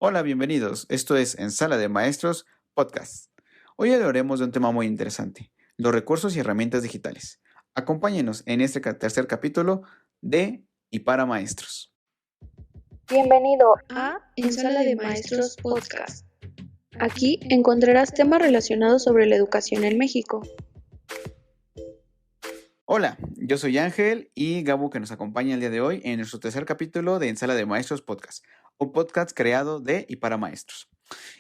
Hola, bienvenidos. Esto es En Sala de Maestros Podcast. Hoy hablaremos de un tema muy interesante, los recursos y herramientas digitales. Acompáñenos en este tercer capítulo de y para maestros. Bienvenido a En Sala de Maestros Podcast. Aquí encontrarás temas relacionados sobre la educación en México. Hola, yo soy Ángel y Gabo que nos acompaña el día de hoy en nuestro tercer capítulo de En Sala de Maestros Podcast, un podcast creado de y para maestros.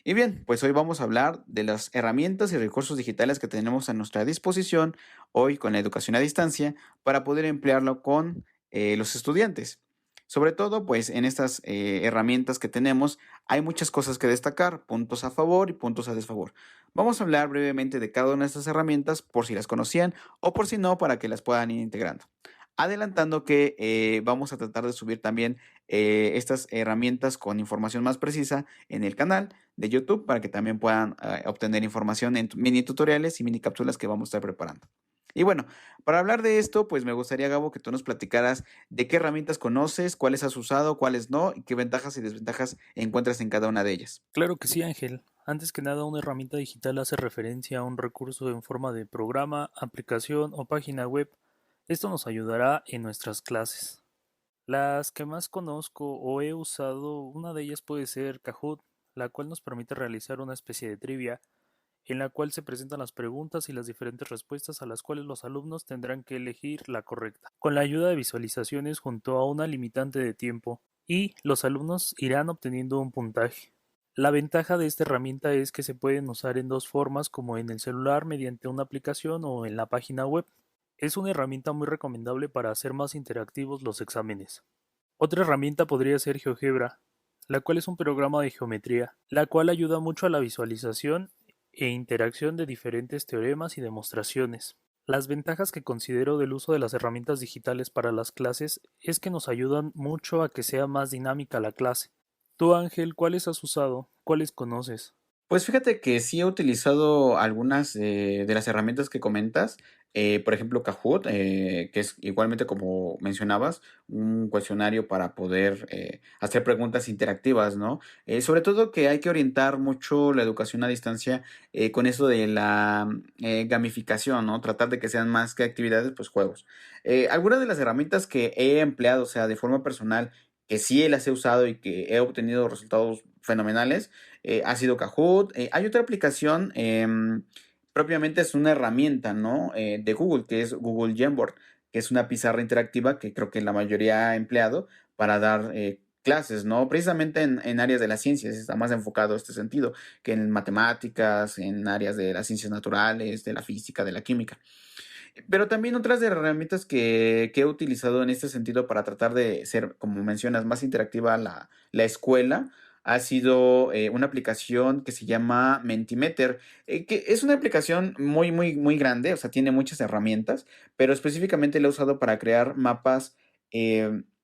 Y bien, pues hoy vamos a hablar de las herramientas y recursos digitales que tenemos a nuestra disposición hoy con la educación a distancia para poder emplearlo con los estudiantes. Sobre todo, pues en estas herramientas que tenemos hay muchas cosas que destacar, puntos a favor y puntos a desfavor. Vamos a hablar brevemente de cada una de estas herramientas por si las conocían o por si no, para que las puedan ir integrando. Adelantando que vamos a tratar de subir también estas herramientas con información más precisa en el canal de YouTube para que también puedan obtener información en mini tutoriales y mini cápsulas que vamos a estar preparando. Y bueno, para hablar de esto, pues me gustaría, Gabo, que tú nos platicaras de qué herramientas conoces, cuáles has usado, cuáles no, y qué ventajas y desventajas encuentras en cada una de ellas. Claro que sí, Ángel. Antes que nada, una herramienta digital hace referencia a un recurso en forma de programa, aplicación o página web. Esto nos ayudará en nuestras clases. Las que más conozco o he usado, una de ellas puede ser Kahoot, la cual nos permite realizar una especie de trivia en la cual se presentan las preguntas y las diferentes respuestas a las cuales los alumnos tendrán que elegir la correcta, con la ayuda de visualizaciones junto a una limitante de tiempo, y los alumnos irán obteniendo un puntaje. La ventaja de esta herramienta es que se pueden usar en dos formas, como en el celular mediante una aplicación o en la página web. Es una herramienta muy recomendable para hacer más interactivos los exámenes. Otra herramienta podría ser GeoGebra, la cual es un programa de geometría, la cual ayuda mucho a la visualización e interacción de diferentes teoremas y demostraciones. Las ventajas que considero del uso de las herramientas digitales para las clases es que nos ayudan mucho a que sea más dinámica la clase. Tú, Ángel, ¿cuáles has usado? ¿Cuáles conoces? Pues fíjate que sí he utilizado algunas de las herramientas que comentas, por ejemplo, Kahoot, que es igualmente como mencionabas, un cuestionario para poder hacer preguntas interactivas, ¿no? Sobre todo que hay que orientar mucho la educación a distancia con eso de la gamificación, ¿no? Tratar de que sean más que actividades, pues juegos. Algunas de las herramientas que he empleado, o sea, de forma personal, que sí las he usado y que he obtenido resultados fenomenales, ha sido Kahoot. Hay otra aplicación, propiamente es una herramienta, ¿no? De Google, que es Google Jamboard, que es una pizarra interactiva que creo que la mayoría ha empleado para dar clases, ¿no? Precisamente en áreas de las ciencias, está más enfocado a este sentido, que en matemáticas, en áreas de las ciencias naturales, de la física, de la química. Pero también otras de herramientas que he utilizado en este sentido para tratar de ser, como mencionas, más interactiva la escuela, ha sido una aplicación que se llama Mentimeter, que es una aplicación muy, muy, muy grande, o sea, tiene muchas herramientas, pero específicamente la he usado para crear mapas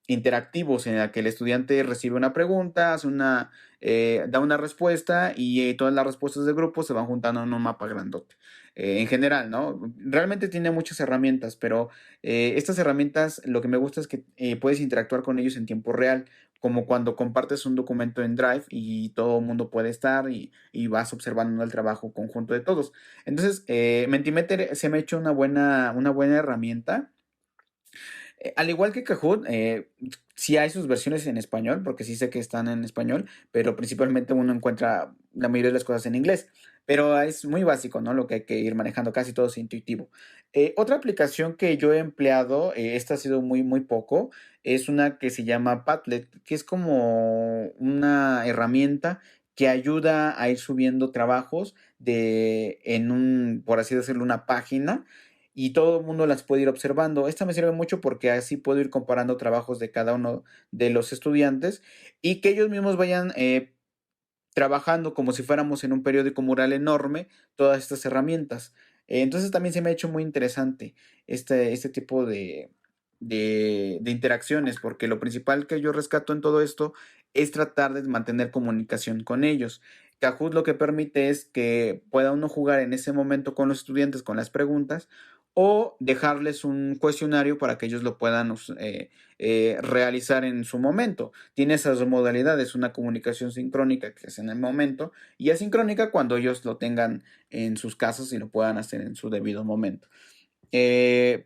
interactivos en la que el estudiante recibe una pregunta, da una respuesta y todas las respuestas del grupo se van juntando en un mapa grandote en general, ¿no? Realmente tiene muchas herramientas, pero estas herramientas lo que me gusta es que puedes interactuar con ellos en tiempo real, como cuando compartes un documento en Drive y todo el mundo puede estar y vas observando el trabajo conjunto de todos. Entonces, Mentimeter se me ha hecho una buena herramienta. Al igual que Kahoot, sí hay sus versiones en español, porque sí sé que están en español, pero principalmente uno encuentra la mayoría de las cosas en inglés. Pero es muy básico, ¿no? Lo que hay que ir manejando, casi todo es intuitivo. Otra aplicación que yo he empleado, esta ha sido muy, muy poco, es una que se llama Padlet, que es como una herramienta que ayuda a ir subiendo trabajos por así decirlo, una página y todo el mundo las puede ir observando. Esta me sirve mucho porque así puedo ir comparando trabajos de cada uno de los estudiantes y que ellos mismos vayan trabajando como si fuéramos en un periódico mural enorme todas estas herramientas. Entonces también se me ha hecho muy interesante este tipo de interacciones, porque lo principal que yo rescato en todo esto es tratar de mantener comunicación con ellos. Kahoot lo que permite es que pueda uno jugar en ese momento con los estudiantes con las preguntas o dejarles un cuestionario para que ellos lo puedan realizar en su momento. Tiene esas dos modalidades, una comunicación sincrónica que es en el momento y asincrónica cuando ellos lo tengan en sus casas y lo puedan hacer en su debido momento.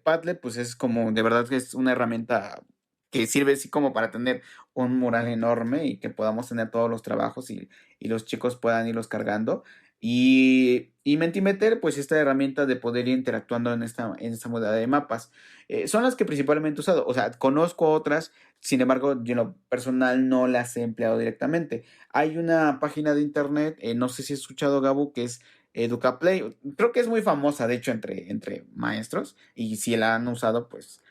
Padlet, pues es como, de verdad que es una herramienta que sirve así como para tener un mural enorme y que podamos tener todos los trabajos y los chicos puedan irlos cargando. Y Mentimeter, pues esta herramienta de poder ir interactuando en esta modalidad de mapas, son las que principalmente he usado. O sea, conozco otras, sin embargo, yo en lo personal no las he empleado directamente. Hay una página de internet, no sé si has escuchado, Gabo, que es EducaPlay. Creo que es muy famosa, de hecho, entre maestros. Y si la han usado, pues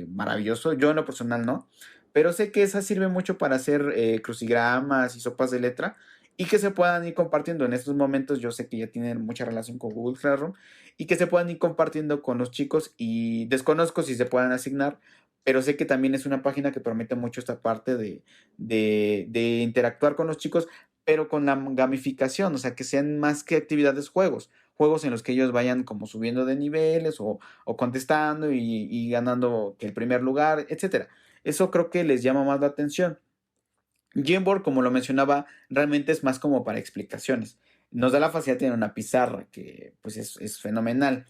maravilloso. Yo en lo personal no. Pero sé que esa sirve mucho para hacer crucigramas y sopas de letra y que se puedan ir compartiendo. En estos momentos yo sé que ya tienen mucha relación con Google Classroom y que se puedan ir compartiendo con los chicos y desconozco si se puedan asignar, pero sé que también es una página que permite mucho esta parte de interactuar con los chicos, pero con la gamificación, o sea, que sean más que actividades, juegos en los que ellos vayan como subiendo de niveles o contestando y ganando que el primer lugar, etcétera. Eso creo que les llama más la atención. Jamboard, como lo mencionaba, realmente es más como para explicaciones. Nos da la facilidad de tener una pizarra, que pues es fenomenal.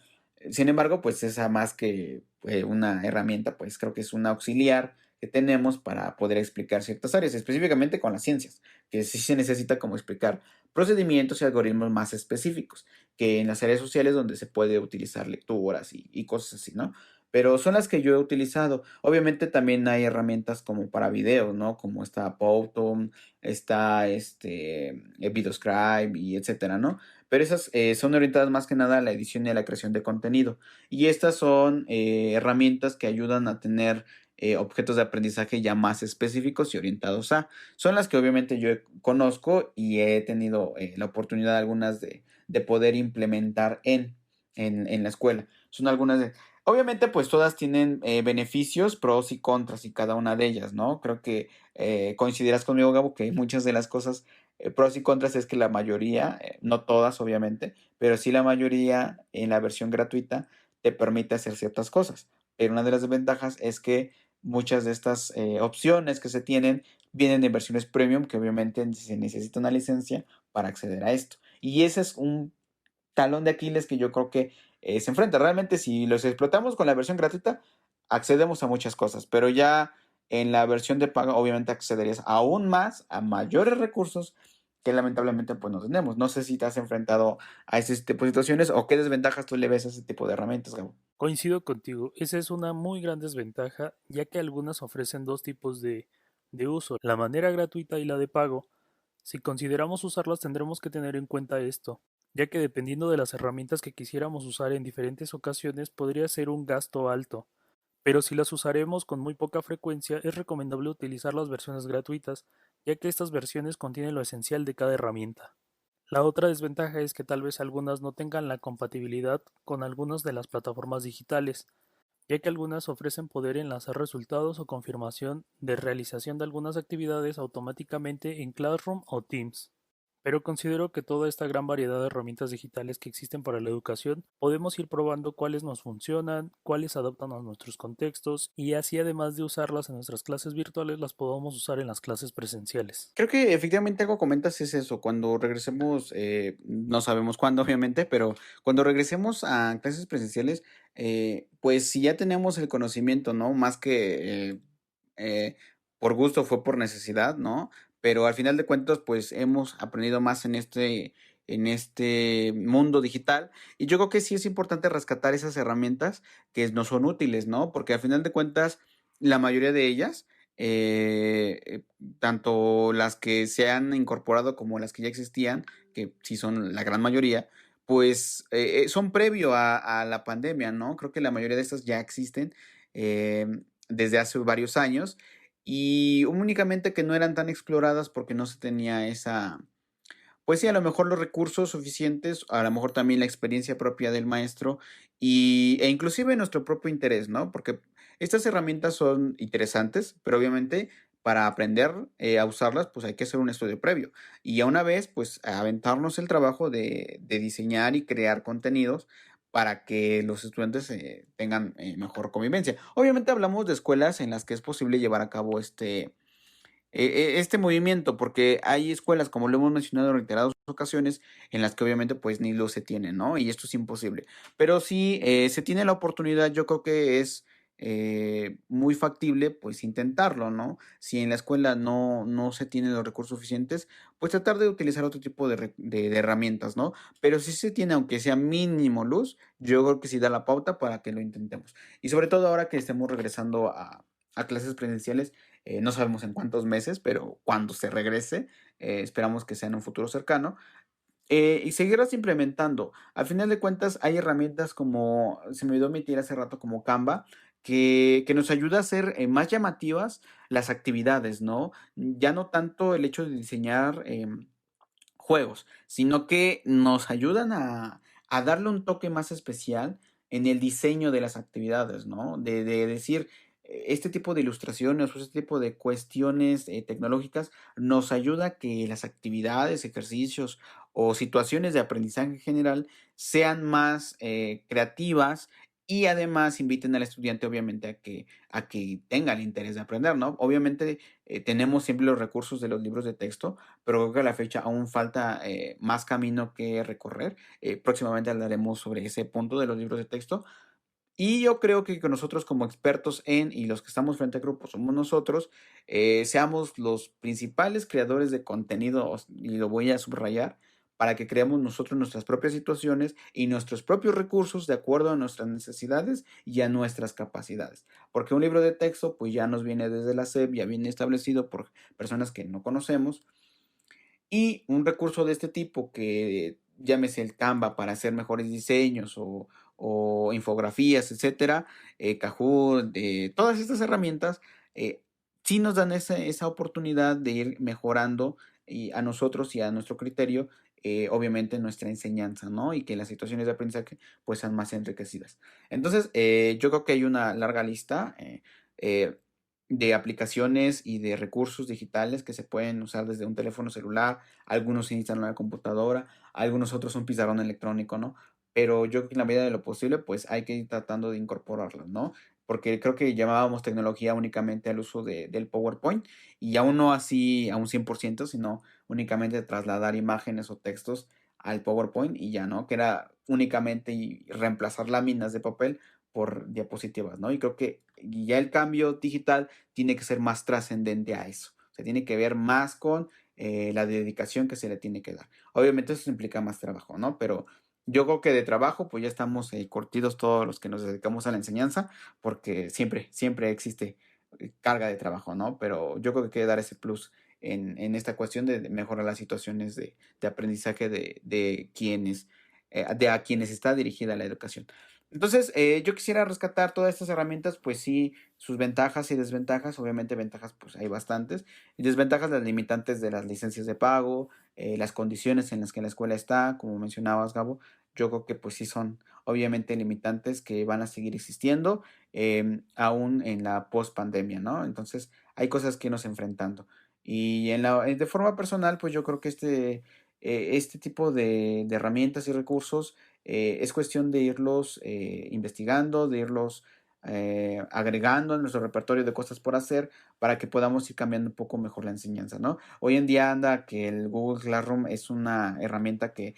Sin embargo, pues esa más que una herramienta, pues creo que es un auxiliar que tenemos para poder explicar ciertas áreas, específicamente con las ciencias, que sí se necesita como explicar procedimientos y algoritmos más específicos, que en las áreas sociales donde se puede utilizar lecturas y cosas así, ¿no? Pero son las que yo he utilizado. Obviamente también hay herramientas como para videos, ¿no? Como está Powtoon, está Videoscribe y etcétera, ¿no? Pero esas son orientadas más que nada a la edición y a la creación de contenido. Y estas son herramientas que ayudan a tener objetos de aprendizaje ya más específicos y orientados a. Son las que obviamente yo conozco y he tenido la oportunidad algunas de poder implementar en la escuela. Son algunas de... Obviamente, pues todas tienen beneficios, pros y contras y cada una de ellas, ¿no? Creo que coincidirás conmigo, Gabo, que muchas de las cosas, pros y contras es que la mayoría, no todas obviamente, pero sí la mayoría en la versión gratuita te permite hacer ciertas cosas. Pero una de las desventajas es que muchas de estas opciones que se tienen vienen de versiones premium, que obviamente se necesita una licencia para acceder a esto. Y ese es un talón de Aquiles que yo creo que se enfrenta. Realmente, si los explotamos con la versión gratuita, accedemos a muchas cosas, pero ya en la versión de paga, obviamente accederías aún más a mayores recursos que lamentablemente pues no tenemos. No sé si te has enfrentado a ese tipo de situaciones o qué desventajas tú le ves a ese tipo de herramientas, Gabo. Coincido contigo, esa es una muy gran desventaja, ya que algunas ofrecen dos tipos de uso, la manera gratuita y la de pago. Si consideramos usarlas tendremos que tener en cuenta esto, ya que dependiendo de las herramientas que quisiéramos usar en diferentes ocasiones podría ser un gasto alto, pero si las usaremos con muy poca frecuencia es recomendable utilizar las versiones gratuitas, ya que estas versiones contienen lo esencial de cada herramienta. La otra desventaja es que tal vez algunas no tengan la compatibilidad con algunas de las plataformas digitales, ya que algunas ofrecen poder enlazar resultados o confirmación de realización de algunas actividades automáticamente en Classroom o Teams. Pero considero que toda esta gran variedad de herramientas digitales que existen para la educación, podemos ir probando cuáles nos funcionan, cuáles se adaptan a nuestros contextos y así además de usarlas en nuestras clases virtuales, las podamos usar en las clases presenciales. Creo que efectivamente algo comentas es eso, cuando regresemos, no sabemos cuándo obviamente, pero cuando regresemos a clases presenciales, pues si ya tenemos el conocimiento, ¿no? Más que eh, por gusto fue por necesidad, ¿no? Pero al final de cuentas, pues hemos aprendido más en este mundo digital y yo creo que sí es importante rescatar esas herramientas que nos son útiles, ¿no? Porque al final de cuentas, la mayoría de ellas tanto las que se han incorporado como las que ya existían, que sí son la gran mayoría, pues son previo a la pandemia, ¿no? Creo que la mayoría de estas ya existen eh, desde hace varios años y únicamente que no eran tan exploradas porque no se tenía esa, pues sí, a lo mejor los recursos suficientes, a lo mejor también la experiencia propia del maestro e inclusive nuestro propio interés, ¿no? Porque estas herramientas son interesantes, pero obviamente para aprender a usarlas, pues hay que hacer un estudio previo. Y a una vez, pues aventarnos el trabajo de diseñar y crear contenidos para que los estudiantes tengan mejor convivencia. Obviamente hablamos de escuelas en las que es posible llevar a cabo este movimiento, porque hay escuelas, como lo hemos mencionado en reiteradas ocasiones, en las que obviamente pues ni luz se tiene, ¿no? Y esto es imposible. Pero si se tiene la oportunidad, yo creo que es muy factible pues intentarlo, ¿no? Si en la escuela no se tienen los recursos suficientes, pues tratar de utilizar otro tipo de herramientas, ¿no? Pero si se tiene, aunque sea mínimo luz, yo creo que sí da la pauta para que lo intentemos. Y sobre todo ahora que estemos regresando a clases presenciales, no sabemos en cuántos meses, pero cuando se regrese, esperamos que sea en un futuro cercano, y seguirlas implementando. Al final de cuentas, hay herramientas como, se me olvidó omitir hace rato, como Canva, que nos ayuda a hacer más llamativas las actividades, ¿no? Ya no tanto el hecho de diseñar juegos, sino que nos ayudan a darle un toque más especial en el diseño de las actividades, ¿no? De decir, este tipo de ilustraciones o este tipo de cuestiones tecnológicas nos ayuda a que las actividades, ejercicios o situaciones de aprendizaje en general sean más creativas y además inviten al estudiante obviamente a que tenga el interés de aprender, ¿no? Obviamente tenemos siempre los recursos de los libros de texto, pero creo que a la fecha aún falta más camino que recorrer. Próximamente hablaremos sobre ese punto de los libros de texto. Y yo creo que nosotros como expertos y los que estamos frente al grupo somos nosotros, seamos los principales creadores de contenido, y lo voy a subrayar, para que creemos nosotros nuestras propias situaciones y nuestros propios recursos de acuerdo a nuestras necesidades y a nuestras capacidades. Porque un libro de texto pues ya nos viene desde la SEP, ya viene establecido por personas que no conocemos, y un recurso de este tipo que llámese el Canva para hacer mejores diseños o infografías, etcétera, Kahoot, todas estas herramientas eh, sí nos dan esa oportunidad de ir mejorando y a nosotros y a nuestro criterio, obviamente nuestra enseñanza, ¿no? Y que las situaciones de aprendizaje pues sean más enriquecidas. Entonces, yo creo que hay una larga lista. Eh, de aplicaciones y de recursos digitales que se pueden usar desde un teléfono celular, algunos se instalan en la computadora, algunos otros un pizarrón electrónico, ¿no? Pero yo creo que en la medida de lo posible, pues hay que ir tratando de incorporarlas, ¿no? Porque creo que llamábamos tecnología únicamente al uso del PowerPoint y aún no así a un 100%, sino únicamente trasladar imágenes o textos al PowerPoint y ya, ¿no? Que era únicamente reemplazar láminas de papel por diapositivas, ¿no? Y creo que ya el cambio digital tiene que ser más trascendente a eso. O sea, tiene que ver más con la dedicación que se le tiene que dar. Obviamente eso implica más trabajo, ¿no? Pero yo creo que de trabajo, pues ya estamos curtidos todos los que nos dedicamos a la enseñanza, porque siempre, siempre existe carga de trabajo, ¿no? Pero yo creo que hay que dar ese plus en esta cuestión de mejorar las situaciones de aprendizaje de quienes, de a quienes está dirigida la educación. Entonces, yo quisiera rescatar todas estas herramientas, pues sí, sus ventajas y desventajas. Obviamente, ventajas, pues hay bastantes. Y desventajas, las limitantes de las licencias de pago, las condiciones en las que la escuela está, como mencionabas, Gabo. Yo creo que, pues sí, son obviamente limitantes que van a seguir existiendo, aún en la post-pandemia, ¿no? Entonces, hay cosas que irnos enfrentando. Y de forma personal, pues yo creo que este tipo de herramientas y recursos es cuestión de irlos investigando, de irlos agregando a nuestro repertorio de cosas por hacer para que podamos ir cambiando un poco mejor la enseñanza, ¿no? Hoy en día anda que el Google Classroom es una herramienta que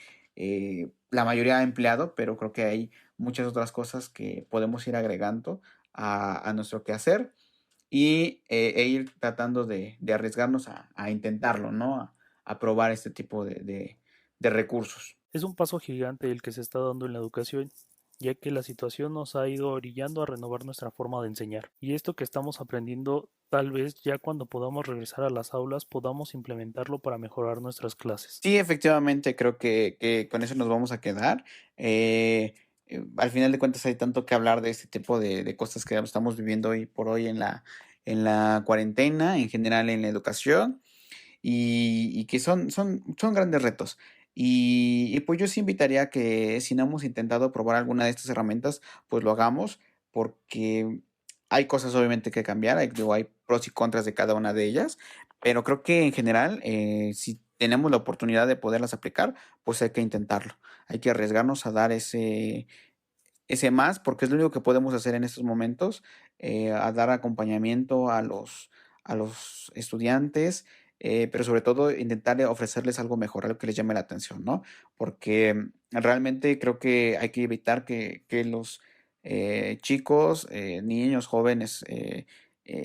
la mayoría ha empleado, pero creo que hay muchas otras cosas que podemos ir agregando a nuestro quehacer e ir tratando de arriesgarnos a intentarlo, ¿no? A probar este tipo de recursos. Es un paso gigante el que se está dando en la educación, ya que la situación nos ha ido orillando a renovar nuestra forma de enseñar. Y esto que estamos aprendiendo, tal vez ya cuando podamos regresar a las aulas podamos implementarlo para mejorar nuestras clases. Sí, efectivamente, creo que con eso nos vamos a quedar. Al final de cuentas hay tanto que hablar de este tipo de cosas que estamos viviendo hoy por hoy en la cuarentena, en general en la educación, y que son grandes retos. Y pues yo sí invitaría a que si no hemos intentado probar alguna de estas herramientas, pues lo hagamos, porque hay cosas obviamente que cambiar, hay pros y contras de cada una de ellas, pero creo que en general, si tenemos la oportunidad de poderlas aplicar, pues hay que intentarlo. Hay que arriesgarnos a dar ese más, porque es lo único que podemos hacer en estos momentos, a dar acompañamiento a los estudiantes, pero sobre todo intentar ofrecerles algo mejor, algo que les llame la atención, ¿no? Porque realmente creo que hay que evitar que los chicos, niños, jóvenes,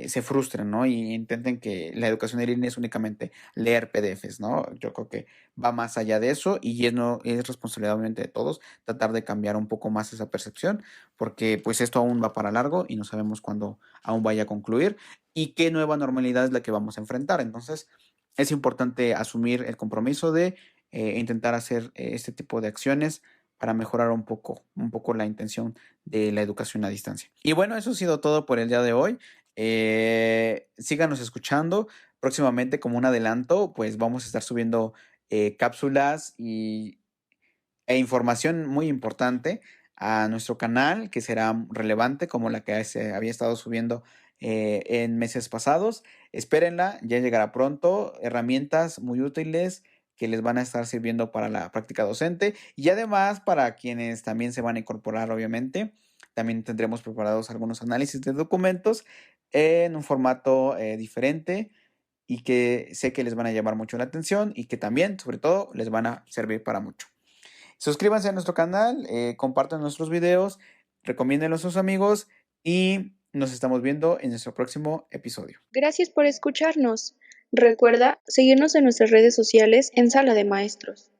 se frustren, ¿no? Y intenten que la educación en línea es únicamente leer PDFs, ¿no? Yo creo que va más allá de eso y es, no, es responsabilidad obviamente de todos tratar de cambiar un poco más esa percepción, porque pues esto aún va para largo y no sabemos cuándo aún vaya a concluir y qué nueva normalidad es la que vamos a enfrentar. Entonces, es importante asumir el compromiso de intentar hacer este tipo de acciones para mejorar un poco la intención de la educación a distancia. Y bueno, eso ha sido todo por el día de hoy. Síganos escuchando. Próximamente, como un adelanto, pues vamos a estar subiendo cápsulas e información muy importante a nuestro canal, que será relevante como la que se había estado subiendo en meses pasados. Espérenla, ya llegará pronto. Herramientas muy útiles que les van a estar sirviendo para la práctica docente y además para quienes también se van a incorporar, obviamente. También tendremos preparados algunos análisis de documentos en un formato diferente y que sé que les van a llamar mucho la atención y que también, sobre todo, les van a servir para mucho. Suscríbanse a nuestro canal, compartan nuestros videos, recomiéndenlos a sus amigos y nos estamos viendo en nuestro próximo episodio. Gracias por escucharnos. Recuerda seguirnos en nuestras redes sociales en Sala de Maestros.